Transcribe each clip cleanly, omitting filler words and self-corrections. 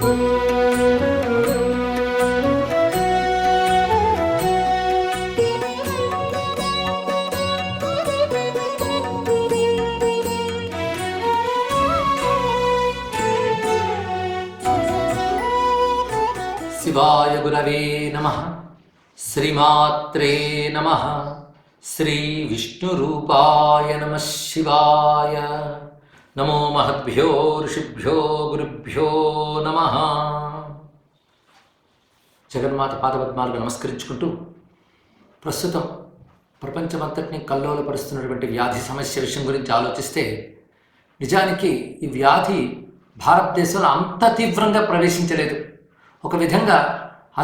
శివాయ గురవే నమః. శ్రీమాత్రే నమః. శ్రీ విష్ణురూపాయ నమః శివాయ. నమో మహద్భ్యో ఋషిభ్యో గురుభ్యో నమః. జగన్మాత పాదపద్మాలకు నమస్కరించుకుంటూ ప్రస్తుతం ప్రపంచమంతటిని కల్లోలపరుస్తున్నటువంటి వ్యాధి సమస్య విషయం గురించి ఆలోచిస్తే, నిజానికి ఈ వ్యాధి భారతదేశంలో అంత తీవ్రంగా ప్రవేశించలేదు. ఒక విధంగా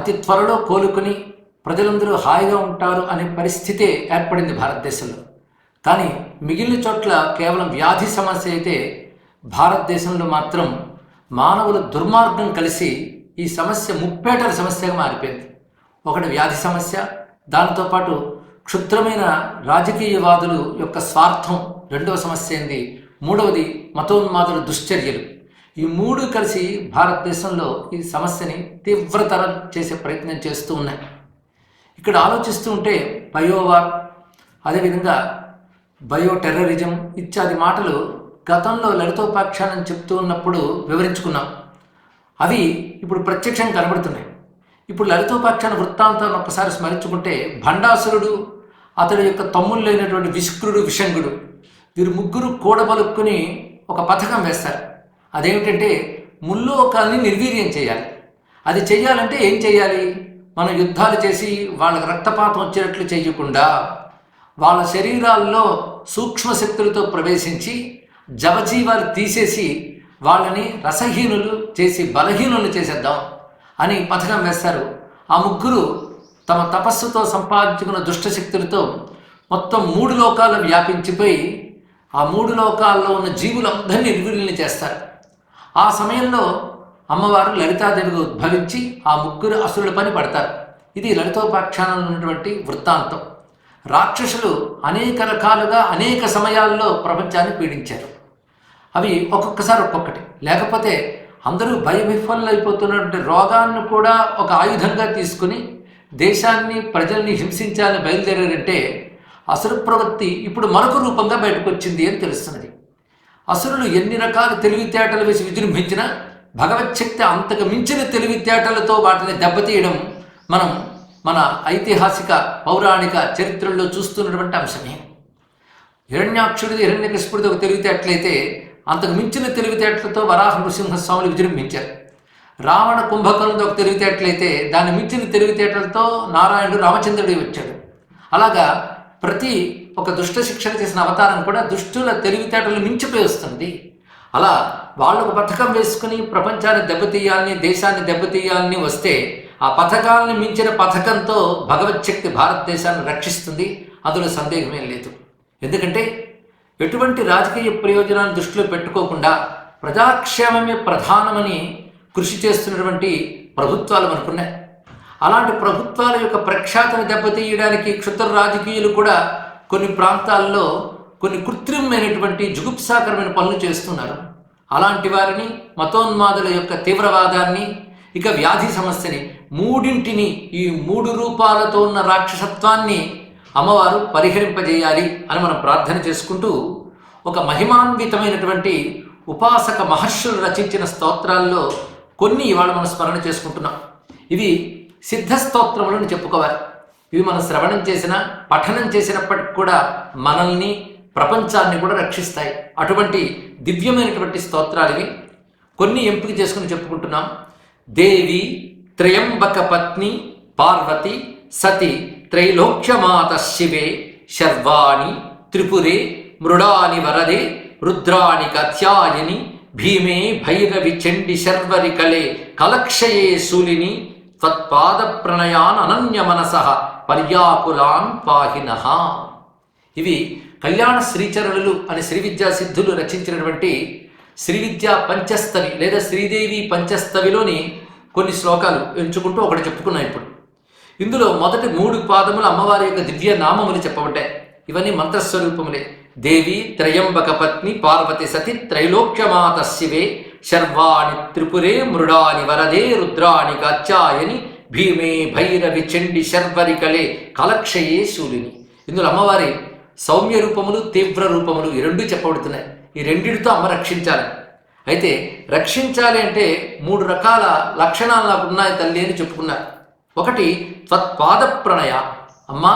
అతి త్వరలో కోలుకొని ప్రజలందరూ హాయిగా ఉంటారు అనే పరిస్థితే ఏర్పడింది భారతదేశంలో. కానీ మిగిలిన చోట్ల కేవలం వ్యాధి సమస్య అయితే, భారతదేశంలో మాత్రం మానవుల దుర్మార్గం కలిసి ఈ సమస్య ముప్పేటల సమస్యగా మారిపోయింది. ఒకటి వ్యాధి సమస్య, దాంతోపాటు క్షుద్రమైన రాజకీయవాదులు యొక్క స్వార్థం రెండవ సమస్య అయింది. మూడవది మతోన్మాదుల దుశ్చర్యలు. ఈ మూడు కలిసి భారతదేశంలో ఈ సమస్యని తీవ్రతరం చేసే ప్రయత్నం చేస్తూ ఉన్నాయి. ఇక్కడ ఆలోచిస్తూ ఉంటే బయోవార్, అదేవిధంగా బయో టెర్రరిజం ఇత్యాది మాటలు గతంలో లలితోపాఖ్యానం చెప్తూ ఉన్నప్పుడు వివరించుకున్నాం. అవి ఇప్పుడు ప్రత్యక్షంగా కనబడుతున్నాయి. ఇప్పుడు లలితోపాఖ్యాన వృత్తాంతాన్ని ఒక్కసారి స్మరించుకుంటే, భండాసురుడు, అతడి యొక్క తమ్ముళ్ళైనటువంటి విశుక్రుడు, విషంగుడు, వీరు ముగ్గురు కూడబలుక్కుని ఒక పథకం వేస్తారు. అదేమిటంటే ముల్లోకాల్ని నిర్వీర్యం చేయాలి. అది చేయాలంటే ఏం చేయాలి? మనం యుద్ధాలు చేసి వాళ్ళకి రక్తపాతం వచ్చేటట్లు చేయకుండా వాళ్ళ శరీరాల్లో సూక్ష్మశక్తులతో ప్రవేశించి జవజీవాలు తీసేసి వాళ్ళని రసహీనులు చేసి బలహీనులు చేసేద్దాం అని పథకం వేస్తారు. ఆ ముగ్గురు తమ తపస్సుతో సంపాదించుకున్న దుష్టశక్తులతో మొత్తం 3 లోకాలు వ్యాపించిపోయి ఆ 3 లోకాల్లో ఉన్న జీవులందరినీ నిర్వీర్యం చేస్తారు. ఆ సమయంలో అమ్మవారు లలితాదేవిగా ఉద్భవించి ఆ ముగ్గురు అసురుల పని పడతారు. ఇది లలితోపాఖ్యానంలో ఉన్నటువంటి వృత్తాంతం. రాక్షసులు అనేక రకాలుగా అనేక సమయాల్లో ప్రపంచాన్ని పీడించారు. అవి ఒక్కొక్కసారి ఒక్కొక్కటి. లేకపోతే అందరూ భయవిఫలైపోతున్నటువంటి రోగాన్ని కూడా ఒక ఆయుధంగా తీసుకుని దేశాన్ని ప్రజల్ని హింసించాలని బయలుదేరారంటే, అసురు ప్రవృత్తి ఇప్పుడు మరొక రూపంగా బయటకు వచ్చింది అని తెలుస్తున్నది. అసురులు ఎన్ని రకాల తెలివితేటలు వేసి విజృంభించినా భగవచ్ఛక్తి అంతకు మించిన తెలివితేటలతో వాటిని దెబ్బతీయడం మనం మన ఐతిహాసిక పౌరాణిక చరిత్రల్లో చూస్తున్నటువంటి అంశమే. హిరణ్యాక్షుడిది, హిరణ్యకశిపుడిది ఒక తెలివితేటలైతే, అంతకు మించిన తెలివితేటలతో వరాహ నృసింహస్వాములు విజృంభించారు. రావణ కుంభకర్ణుడు ఒక తెలివితేటలైతే, దాన్ని మించిన తెలివితేటలతో నారాయణుడు రామచంద్రుడి వచ్చాడు. అలాగా ప్రతి ఒక దుష్ట శిక్షణ చేసిన అవతారం కూడా దుష్టుల తెలివితేటలు మించిపోయి వస్తుంది. అలా వాళ్ళకు పథకం వేసుకుని ప్రపంచాన్ని దెబ్బతీయాలని, దేశాన్ని దెబ్బతీయాలని వస్తే, ఆ పథకాలను మించిన పథకంతో భగవచ్ఛక్తి భారతదేశాన్ని రక్షిస్తుంది. అందులో సందేహమేం లేదు. ఎందుకంటే ఎటువంటి రాజకీయ ప్రయోజనాన్ని దృష్టిలో పెట్టుకోకుండా ప్రజాక్షేమమే ప్రధానమని కృషి చేస్తున్నటువంటి ప్రభుత్వాలు మనకున్నాయి. అలాంటి ప్రభుత్వాల యొక్క ప్రఖ్యాతను దెబ్బతీయడానికి క్షుద్ర రాజకీయులు కూడా కొన్ని ప్రాంతాల్లో కొన్ని కృత్రిమమైనటువంటి జుగుప్సాకరమైన పనులు చేస్తున్నారు. అలాంటి వారిని, మతోన్మాదుల యొక్క తీవ్రవాదాన్ని, ఇక వ్యాధి సమస్యని, మూడింటిని, ఈ 3 రూపాలతో ఉన్న రాక్షసత్వాన్ని అమ్మవారు పరిహరింపజేయాలి అని మనం ప్రార్థన చేసుకుంటూ, ఒక మహిమాన్వితమైనటువంటి ఉపాసక మహర్షులు రచించిన స్తోత్రాల్లో కొన్ని ఇవాళ మనం స్మరణ చేసుకుంటున్నాం. ఇవి సిద్ధ స్తోత్రములను చెప్పుకోవాలి. ఇవి మనం శ్రవణం చేసిన, పఠనం చేసినప్పటికి కూడా మనల్ని, ప్రపంచాన్ని కూడా రక్షిస్తాయి. అటువంటి దివ్యమైనటువంటి స్తోత్రాలు ఇవి. కొన్ని ఎంపిక చేసుకుని చెప్పుకుంటున్నాం. దేవి త్రయంబక పత్ని పార్వతి సతి త్రైలోక్యమాత శివే శర్వాణి త్రిపురే మృడాని వరదే రుద్రాణి కథ్యాయని భీమే భైరవి చండి శర్వరి కలే కలక్షయే శూలిని త్వత్పాద ప్రణయాన్ అనన్య మనసః పర్యాకులాన్ పాహినః. ఇవి కళ్యాణ శ్రీచరణులు అని శ్రీ విద్యా సిద్ధులు రచించినటువంటి శ్రీ విద్యా పంచస్తవి లేదా శ్రీదేవి పంచస్తవిలోని కొన్ని శ్లోకాలు ఎంచుకుంటూ ఒకటి చెప్పుకున్నాం. ఇప్పుడు ఇందులో మొదటి 3 పాదములు అమ్మవారి యొక్క దివ్య నామములు చెప్పబడ్డాయి. ఇవన్నీ మంత్రస్వరూపములే. దేవి త్రయంబక పత్ని పార్వతి సతి త్రైలోక్యమాత శివే శర్వాణి త్రిపురే మృడాని వరదే రుద్రాణి కాత్యాయని భీమే భైరవి చండి శర్వరికలే కలక్షయే శూలిని. ఇందులో అమ్మవారి సౌమ్య రూపములు తీవ్ర రూపములు ఈ రెండు చెప్పబడుతున్నాయి. ఈ రెండిటితో అమ్మ రక్షించాలి. అయితే రక్షించాలి అంటే 3 రకాల లక్షణాలు నాకు ఉన్నాయి తల్లి అని చెప్పుకున్నారు. ఒకటి త్వత్పాద ప్రణయ, అమ్మా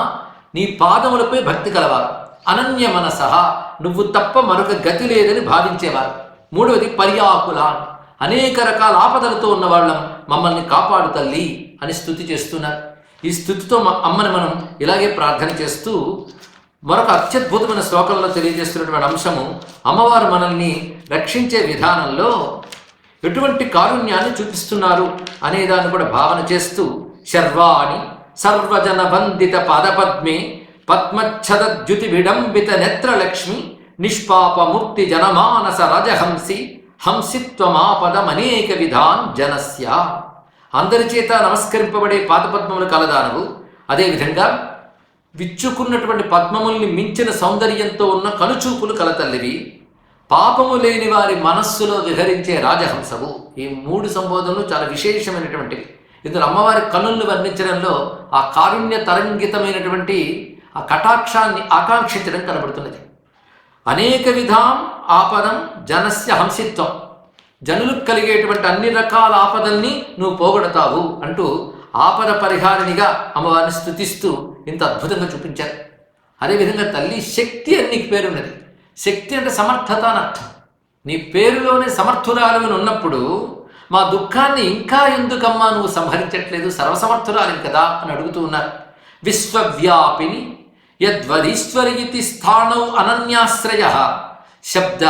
నీ పాదములపై భక్తి కలవారు. అనన్య మనసహ, నువ్వు తప్ప మరొక గతి లేదని భావించేవారు. మూడవది పర్యాకుల, అనేక రకాల ఆపదలతో ఉన్న వాళ్ళం మమ్మల్ని కాపాడు తల్లి అని స్తుతి చేస్తున్నారు. ఈ స్తుతితో అమ్మని మనం ఇలాగే ప్రార్థన చేస్తూ మరొక అత్యద్భుతమైన శ్లోకంలో తెలియజేస్తున్నటువంటి అంశము, అమ్మవారు మనల్ని రక్షించే విధానంలో ఎటువంటి కారుణ్యాన్ని చూపిస్తున్నారు అనేదాన్ని కూడా భావన చేస్తూ, శర్వాణి సర్వజన వందిత పాదపద్మే పద్మచ్ఛద్యుతి విడంబిత నేత్రలక్ష్మి నిష్పాపమూర్తి జనమానస రజహంసి హంసిత్వమాపదమనేక విధాన్ జనస్య. అందరి చేత నమస్కరింపబడే పాదపద్మములు కలదానవు. అదేవిధంగా విచ్చుకున్నటువంటి పద్మముల్ని మించిన సౌందర్యంతో ఉన్న కనుచూపులు కలతల్లివి. పాపము లేని వారి మనస్సులో విహరించే రాజహంసవు. ఈ 3 సంబోధనలు చాలా విశేషమైనటువంటివి. ఇందులో అమ్మవారి కనులను వర్ణించడంలో ఆ కారుణ్య తరంగితమైనటువంటి ఆ కటాక్షాన్ని ఆకాంక్షించడం కనబడుతున్నది. అనేక విధాం ఆపదం జనస్య హంసిత్వం, జనులకు కలిగేటువంటి అన్ని రకాల ఆపదల్ని నువ్వు పోగొడతావు అంటూ ఆపద పరిహారిణిగా అమ్మవారిని స్తుతిస్తూ ఇంత అద్భుతంగా చూపించారు. అదేవిధంగా తల్లి శక్తి అని నీకు పేరున్నది. శక్తి అంటే సమర్థత అని అర్థం. నీ పేరులోనే సమర్థురాలు ఉన్నప్పుడు మా దుఃఖాన్ని ఇంకా ఎందుకమ్మా నువ్వు సంహరించట్లేదు, సర్వసమర్థురాలివి కదా అని అడుగుతూ ఉన్నారు. విశ్వవ్యాపిని యద్వదీశ్వరయితి స్థానౌ అనన్యాశ్రయ శబ్ద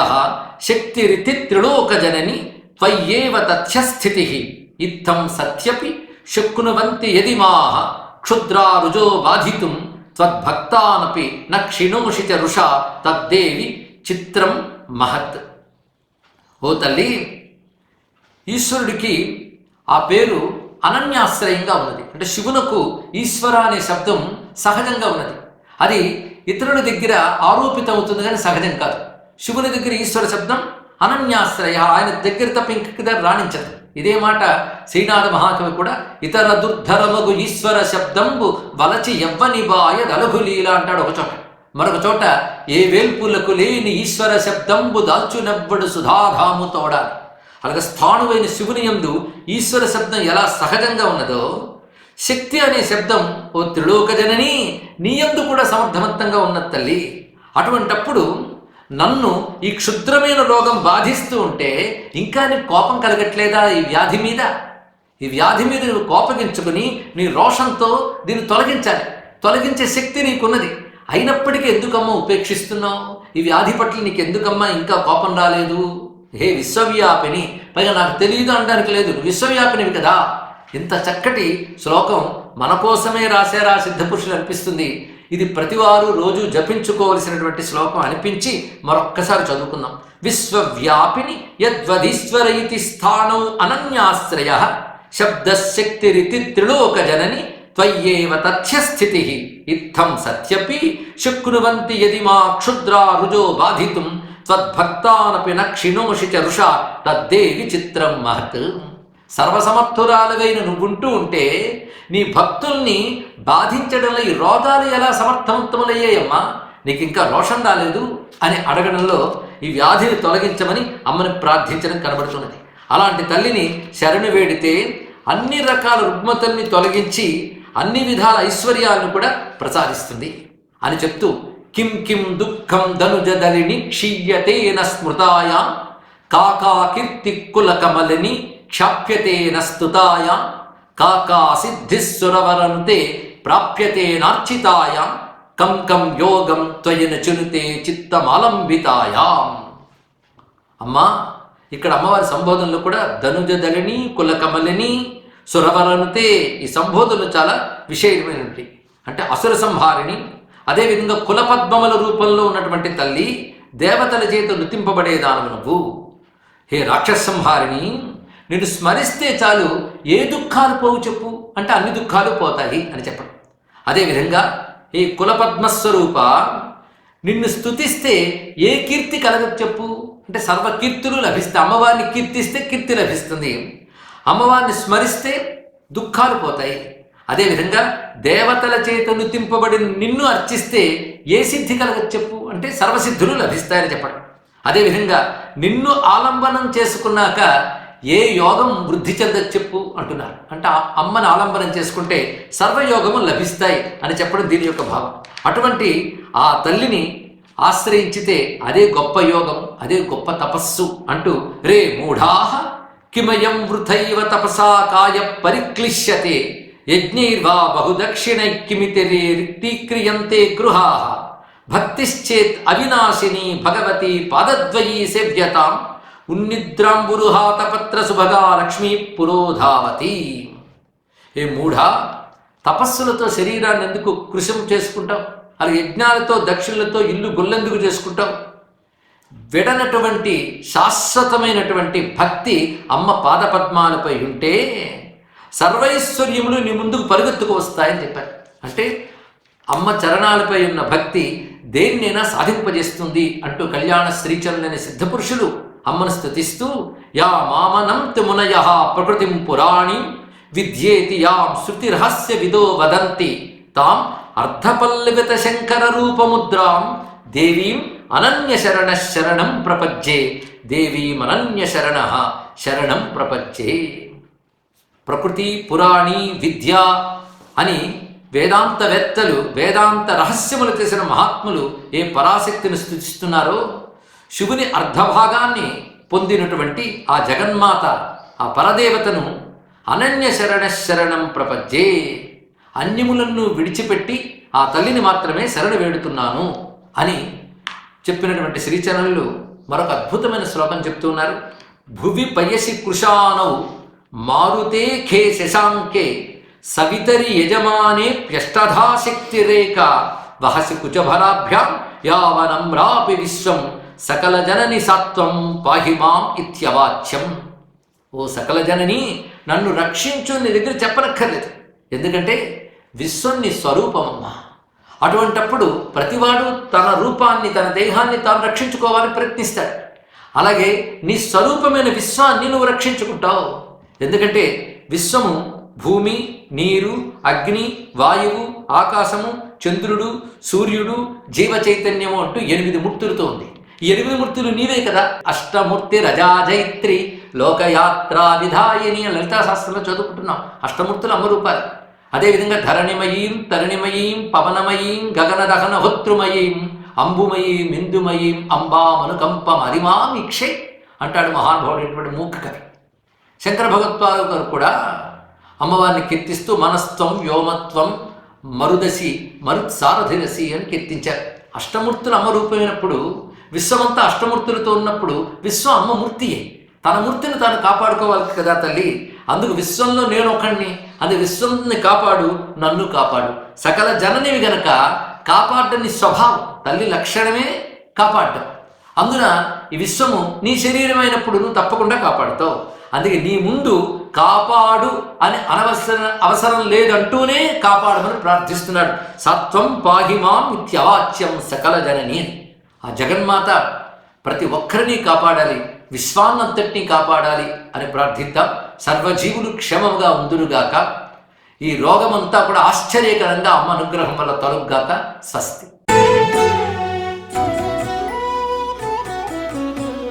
శక్తిరితి త్రిలోకజనని త్వయ్యేవ తథ్యస్థితి ఇత్థం సత్యపి శక్కునువంతి యదిమాహ క్షుద్రారుజో బాధితుం త్వద్భక్తానపి న క్షిణోషి చ రుషా తద్దేవి చిత్రం మహత్. ఓ తల్లి, ఈశ్వరుడికి ఆ పేరు అనన్యాశ్రయంగా ఉన్నది. అంటే శివునకు ఈశ్వర అనే శబ్దం సహజంగా ఉన్నది. అది ఇతరుల దగ్గర ఆరోపితం అవుతుంది కానీ సహజం కాదు. శివుని దగ్గర ఈశ్వర శబ్దం అనన్యాశ్రయ, ఆయన దగ్గర తప్ప ఇంకొక దగ్గర రాణించదు. ఇదే మాట శ్రీనాథ మహాకవి కూడా ఇతర దుర్ధరమగు ఈశ్వర శబ్దంబు వలచి ఎవ్వనిబాయ దలఘులీల అంటాడు ఒక చోట. మరొక చోట ఏ వేల్పులకు లేని ఈశ్వర శబ్దంబు దాల్చునెవ్వడు సుధాధాము తోడాలి. అలాగే స్థాణువైన శివుని యందు ఈశ్వర శబ్దం ఎలా సహజంగా ఉన్నదో, శక్తి అనే శబ్దం ఓ త్రిలోకజనని నీ యందు కూడా సమర్థవంతంగా ఉన్న తల్లి. అటువంటప్పుడు నన్ను ఈ క్షుద్రమైన రోగం బాధిస్తూ ఉంటే ఇంకా నీకు కోపం కలగట్లేదా ఈ వ్యాధి మీద? ఈ వ్యాధి మీద నువ్వు కోపగించుకుని నీ రోషంతో దీన్ని తొలగించాలి. తొలగించే శక్తి నీకున్నది. అయినప్పటికీ ఎందుకమ్మా ఉపేక్షిస్తున్నావు? ఈ వ్యాధి పట్ల నీకు ఎందుకమ్మా ఇంకా కోపం రాలేదు? హే విశ్వవ్యాపిని, పైగా నాకు తెలియదు అనడానికి లేదు, విశ్వవ్యాపినివి కదా. ఇంత చక్కటి శ్లోకం మన కోసమే రాశారా సిద్ధపురుషులు అనిపిస్తుంది. ఇది ప్రతివారు రోజు జపించుకోవలసినటువంటి శ్లోకం అనిపించి మరొక్కసారి చదువుకుందాం. విశ్వవ్యాపిని యద్వదీశ్వరయితి స్థానౌ అనన్యాశ్రయ శబ్దశక్తిరితి త్రిలోకజనని త్వయ్యేవ తథ్యస్థితి ఇత్థం సత్యపి శక్నువంతి యది మా క్షుద్రా రుజో బాధితుం త్వద్భక్తానపి న క్షిణోషి చ రుషా తద్దేవి చిత్రం మహత్. సర్వసమర్థురాలువైన నువ్వుంటూ ఉంటే నీ భక్తుల్ని బాధించడంలో ఈ రోగాలు ఎలా సమర్థవంతములయ్యాయమ్మా? నీకు ఇంకా రోషం రాలేదు అని అడగడంలో ఈ వ్యాధిని తొలగించమని అమ్మని ప్రార్థించడం కనబడుతున్నది. అలాంటి తల్లిని శరణు వేడితే అన్ని రకాల రుగ్మతల్ని తొలగించి అన్ని విధాల ఐశ్వర్యాలను కూడా ప్రసాదిస్తుంది అని చెప్తూ, కిం కిం దుఃఖం ధనుజదలిని క్షీయతేన స్మృతాయా కాకా కీర్తి కుల కమలిని క్షాప్యతేన స్తుతాయ కాకా సిద్ధిస్సురవరంతే ప్రాప్యతేనార్చితాయ కం కం యోగం త్వయన చునుతే చిత్తమాలంబితాయాం. అమ్మా, ఇక్కడ అమ్మవారి సంబోధనలు కూడా ధనుజదలిని కులకమలిని సురవరనుతే, ఈ సంబోధనలు చాలా విశేషమైనవి. అంటే అసుర సంహారిణి, అదేవిధంగా కులపద్మముల రూపంలో ఉన్నటువంటి తల్లి, దేవతల చేత నృతింపబడేదానవు నువ్వు. హే రాక్షస సంహారిణి, నిన్ను స్మరిస్తే చాలు ఏ దుఃఖాలు పోవు చెప్పు అంటే అన్ని దుఃఖాలు పోతాయి అని చెప్పడం. అదేవిధంగా ఈ కులపద్మస్వరూప, నిన్ను స్తుతిస్తే ఏ కీర్తి కలగదు చెప్పు అంటే సర్వకీర్తులు లభిస్తాయి. అమ్మవారిని కీర్తిస్తే కీర్తి లభిస్తుంది, అమ్మవారిని స్మరిస్తే దుఃఖాలు పోతాయి. అదేవిధంగా దేవతల చేత నుతింపబడిన నిన్ను అర్చిస్తే ఏ సిద్ధి కలగదు చెప్పు అంటే సర్వసిద్ధులు లభిస్తాయని చెప్పడం. అదేవిధంగా నిన్ను ఆలంబనం చేసుకున్నాక ఏ యోగం వృద్ధి చెందదు చెప్పు అంటున్నారు. అంటే అమ్మని ఆలంబనం చేసుకుంటే సర్వయోగము లభిస్తాయి అని చెప్పడం దీని యొక్క భావం. అటువంటి ఆ తల్లిని ఆశ్రయించితే అదే గొప్ప యోగం, అదే గొప్ప తపస్సు అంటూ రే మూఢాః కిమయం వృథైవ తపసా కాయ పరిక్లిశ్యతే యజ్ఞైర్వా బహుదక్షిణైక్కిమితి రే రిక్తీక్రియంతే గృహాః భక్తిశ్చేత్ అవినాశిని భగవతి పాదద్వయీ సేవ్యతాం ఉన్నిద్రాంబురుహాతపత్ర సుభగా లక్ష్మీ పురోధావతి. ఏ మూఢా, తపస్సులతో శరీరాన్ని ఎందుకు కృషం చేసుకుంటావు? అది యజ్ఞాలతో దక్షిణలతో ఇల్లు గొల్లెందుకు చేసుకుంటావు? విడనటువంటి శాశ్వతమైనటువంటి భక్తి అమ్మ పాదపద్మాలపై ఉంటే సర్వైశ్వర్యములు నీ ముందుకు పరుగెత్తుకు వస్తాయని చెప్పారు. అంటే అమ్మ చరణాలపై ఉన్న భక్తి దేన్నైనా సాధింపజేస్తుంది అంటూ కళ్యాణ శ్రీచరులైన సిద్ధపురుషులు అమ్మను స్తుతిస్తూ యా మామనంతి మునయః ప్రకృతిం పురాణి విద్యేతి యాం శృతి రహస్య విదో వదంతి తాం అర్ధపల్లవిత శంకర రూపముద్రాం దేవీం అనన్య శరణ శరణం ప్రపజ్యే దేవీం అనన్య శరణ శరణం ప్రపజ్యే. ప్రకృతి పురాణి విద్య అని వేదాంతవేత్తలు వేదాంత రహస్యములు తెలిసిన మహాత్ములు ఏ పరాశక్తిని స్తుతిస్తున్నారో శివుని అర్ధభాగాన్ని పొందినటువంటి ఆ జగన్మాత ఆ పరదేవతను అనన్య శరణ శరణం ప్రపజ్యే, అన్యములను విడిచిపెట్టి ఆ తల్లిని మాత్రమే శరణు వేడుతున్నాను అని చెప్పినటువంటి శ్రీచరణులు మరొక అద్భుతమైన శ్లోకం చెప్తూ ఉన్నారు. భువి పయసి కృషానౌ మారుతే ఖే శశాంకే సవితరి యజమానే ప్యష్టధాశక్తిరేక వహసి కుచభరాభ్యాం యావనమ్రాపి విశ్వం సకల జనని సత్వం పాహిమాం ఇత్యవాచ్యం. ఓ సకల జనని, నన్ను రక్షించు నీ దగ్గర చెప్పనక్కర్లేదు, ఎందుకంటే విశ్వం నీ స్వరూపమమ్మా. అటువంటప్పుడు ప్రతివాడు తన రూపాన్ని తన దేహాన్ని తాను రక్షించుకోవాలని ప్రయత్నిస్తాడు. అలాగే నీ స్వరూపమైన విశ్వాన్ని నువ్వు రక్షించుకుంటావు. ఎందుకంటే విశ్వము భూమి, నీరు, అగ్ని, వాయువు, ఆకాశము, చంద్రుడు, సూర్యుడు, జీవ చైతన్యము అంటూ 8 మూర్తులతో ఉంది. ఈ 8 మూర్తులు నీవే కదా. అష్టమూర్తి రజాజైత్రి లోకయాత్రా విధాయిని లలితా శాస్త్రంలో చదువుకుంటున్నాం. అష్టమూర్తులు అమ్మరూపాలు. అదేవిధంగా ధరణిమయీం తరుణిమయీం పవనమయీం గగనదహన హోత్రుమయీం అంబుమయీం ఇందుమయీం అంబామనుకంపం అరిమామిక్షే అంటాడు మహానుభావుడైనటువంటి మూక కవి. శంకర భగవత్పాదు గారు కూడా అమ్మవారిని కీర్తిస్తూ మనస్త్వం వ్యోమత్వం మరుదసి మరుత్సారథిరసి అని కీర్తించారు. అష్టమూర్తులు అమ్మ రూపమైనప్పుడు విశ్వమంతా అష్టమూర్తులతో ఉన్నప్పుడు విశ్వం అమ్మ మూర్తియే. తన మూర్తిని తాను కాపాడుకోవాలి కదా తల్లి. అందుకు విశ్వంలో నేను ఒకడిని, అది విశ్వంని కాపాడు, నన్ను కాపాడు. సకల జననివి గనక కాపాడడం నీ స్వభావం, తల్లి లక్షణమే కాపాడడం. అందున ఈ విశ్వము నీ శరీరమైనప్పుడు నువ్వు తప్పకుండా కాపాడుతావు. అందుకే నీ ముందు కాపాడు అని అవసరం లేదంటూనే కాపాడమని ప్రార్థిస్తున్నాడు. సత్వం పాహిమాం ఇత్యవాచ్యం సకల జనని. ఆ జగన్మాత ప్రతి ఒక్కరిని కాపాడాలి, విశ్వాన్నంతటినీ కాపాడాలి అని ప్రార్థిద్దాం. సర్వజీవులు క్షేమముగా ఉందురుగాక. ఈ రోగమంతా కూడా ఆశ్చర్యకరంగా అమ్మ అనుగ్రహం వల్ల తొలగుగాక. స్వస్తి.